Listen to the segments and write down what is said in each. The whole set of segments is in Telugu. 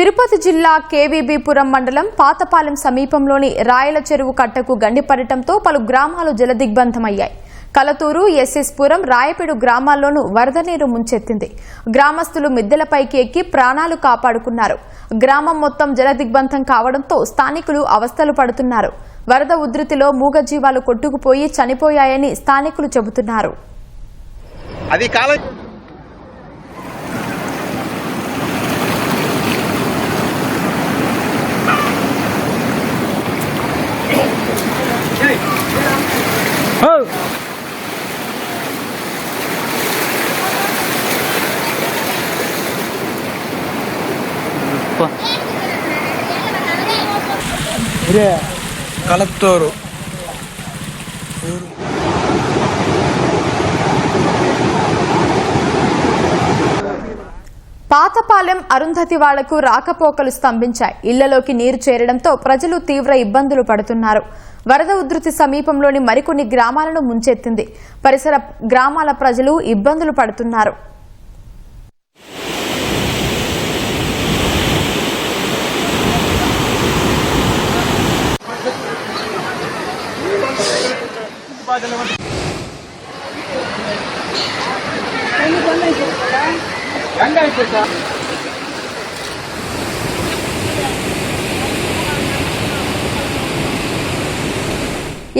తిరుపతి జిల్లా కేవీబీపురం మండలం పాతపాలెం సమీపంలోని రాయల చెరువు కట్టకు గండిపడటంతో పలు గ్రామాలు జలదిగ్బంధమయ్యాయి. కలతూరు, ఎస్ఎస్పురం, రాయపేడు గ్రామాల్లోనూ వరద నీరు ముంచెత్తింది. గ్రామస్తులు మిద్దెలపైకి ఎక్కి ప్రాణాలు కాపాడుకున్నారు. గ్రామం మొత్తం జలదిగ్బంధం కావడంతో స్థానికులు అవస్థలు పడుతున్నారు. వరద ఉధృతిలో మూగజీవాలు కొట్టుకుపోయి చనిపోయాయని స్థానికులు చెబుతున్నారు. కలత్తూరు పాతపాలెం అరుంధతి వాళ్లకు రాకపోకలు స్తంభించాయి. ఇళ్లలోకి నీరు చేరడంతో ప్రజలు తీవ్ర ఇబ్బందులు పడుతున్నారు. వరద ఉధృతి సమీపంలోని మరికొన్ని గ్రామాలను ముంచెత్తింది. పరిసర గ్రామాల ప్రజలు ఇబ్బందులు పడుతున్నారు.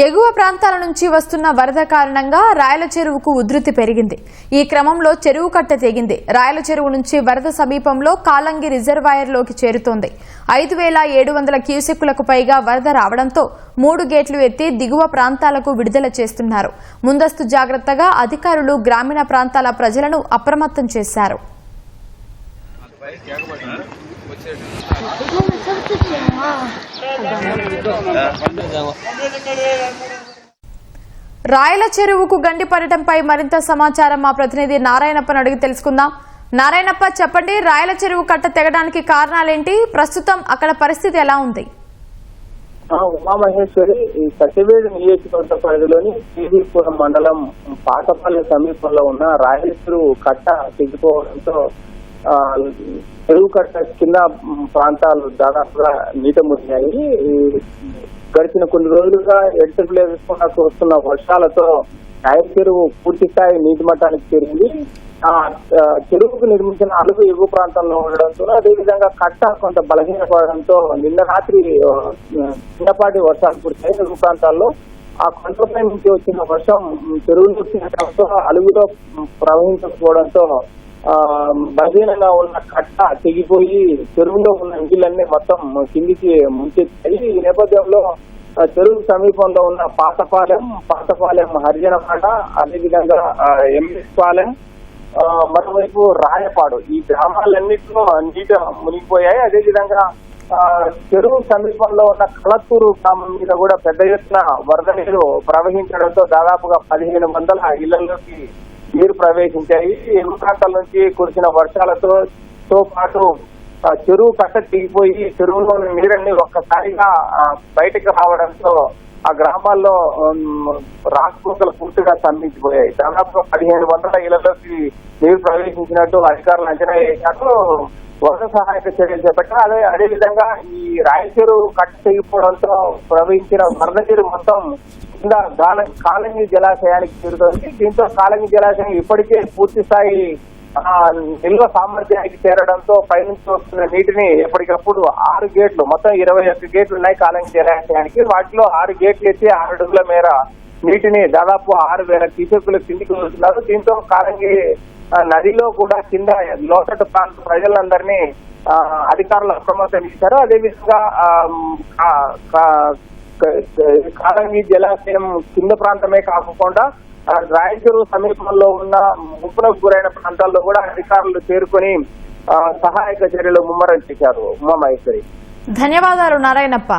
ఎగువ ప్రాంతాల నుంచి వస్తున్న వరద కారణంగా రాయల చెరువుకు ఉధృతి పెరిగింది. ఈ క్రమంలో చెరువు కట్ట తెగింది. రాయల చెరువు నుంచి వరద సమీపంలో కాలంగి రిజర్వాయర్లోకి చేరుతోంది. 5,700 క్యూసెక్కులకు పైగా వరద రావడంతో 3 గేట్లు ఎత్తి దిగువ ప్రాంతాలకు విడుదల చేస్తున్నారు. ముందస్తు జాగ్రత్తగా అధికారులు గ్రామీణ ప్రాంతాల ప్రజలను అప్రమత్తం చేశారు. రాయల చెరువుకు గండిపడటంపై మరింత సమాచారం మా ప్రతినిధి నారాయణప్పను అడిగి తెలుసుకుందాం. నారాయణప్ప, చెప్పండి, రాయల చెరువు కట్ట తెగడానికి కారణాలేంటి? ప్రస్తుతం అక్కడ పరిస్థితి ఎలా ఉంది? ఉమామహేశ్వరి ఈ సత్యవేడు నియోజకవర్గ పరిధిలోని కేవీపురం మండలం పాతపల్లి సమీపంలో ఉన్న రాయల చెరువు కట్ట తెగిపోవడంతో చెరువు కట్ట కింద ప్రాంతాలు దాదాపుగా నీట మునిగాయి. గడిచిన కొన్ని రోజులుగా ఎడతెరిపి వేసుకున్నా వస్తున్న వర్షాలతో రాయల చెరువు పూర్తి స్థాయి నీటి మట్టానికి చేరింది. చెరువుకు నిర్మించిన అలుగు ఎగువ ప్రాంతంలో ఉండడంతో, అదేవిధంగా కట్ట కొంత బలహీనపడడంతో నిన్న రాత్రి చిన్నపాటి వర్షాలు కురిశాయి ఎగువ ప్రాంతాల్లో. ఆ కొండపై నుంచి వచ్చిన వర్షం చెరువులో వచ్చినతో అలుగులో ప్రవహించకపోవడంతో బలహీనంగా ఉన్న కట్ట తెగిపోయి చెరువులో ఉన్న నీళ్ళన్నీ మొత్తం కిందికి ముంచెత్తాయి. ఈ నేపథ్యంలో చెరువు సమీపంలో ఉన్న పాతపాలెం హరిజనపాడ, అదేవిధంగా ఎంఎస్ పాలెం, మరోవైపు రాయపాడు, ఈ గ్రామాలన్నింటిలో నీట మునిగిపోయాయి. అదేవిధంగా చెరువు సమీపంలో ఉన్న కలత్తూరు గ్రామం మీద కూడా పెద్ద ఎత్తున వరద నీరు ప్రవహించడంతో దాదాపుగా 1,500 ఇళ్లలోకి నీరు ప్రవేశించాయి. ఎగువ ప్రాంతాల నుంచి కురిసిన వర్షాలతో పాటు చెరువు కట్ట దిగిపోయి చెరువులోని నీరన్నీ ఒక్కసారిగా బయటకు రావడంతో ఆ గ్రామాల్లో రాకపోకలు పూర్తిగా స్తంభించిపోయాయి. దాదాపుగా 1,500 ఇళ్లలోకి నీరు ప్రవేశించినట్టు అధికారులు అంచనా వేశారు. వరద సహాయక చర్యలు చేపట్టారు. అదేవిధంగా ఈ రాయల చెరువు కట్ట తెగిపోవడంతో ప్రవహించిన వరద నీరు మొత్తం కింద కాలంగి జలాశయానికి చేరుతోంది. దీంతో కాలంగి జలాశయం ఇప్పటికే పూర్తి స్థాయి నిల్వ సామర్థ్యానికి చేరడంతో పైనుంచి వస్తున్న నీటిని ఎప్పటికప్పుడు 6 గేట్లు, మొత్తం 21 గేట్లు ఉన్నాయి కాలంగి జలాశయానికి. వాటిలో 6 గేట్లు ఎత్తి 6 అడుగుల మేర నీటిని దాదాపు 6,000 క్యూసెక్కుల కిందికి వస్తున్నారు. దీంతో కాలంగి నదిలో కూడా కింద లోతట్టు ప్రాంత ప్రజలందరినీ అధికారులు అప్రమత్తం చేశారు. అదేవిధంగా కాలంగి జలాశయం కింద ప్రాంతమే కాకుండా రాయల చెరువు సమీపంలో ఉన్న ముప్పులకు గురైన ప్రాంతాల్లో కూడా అధికారులు చేరుకొని సహాయక చర్యలు ముమ్మరం చేశారు. ఉమామహేశ్వరి, ధన్యవాదాలు నారాయణప్ప.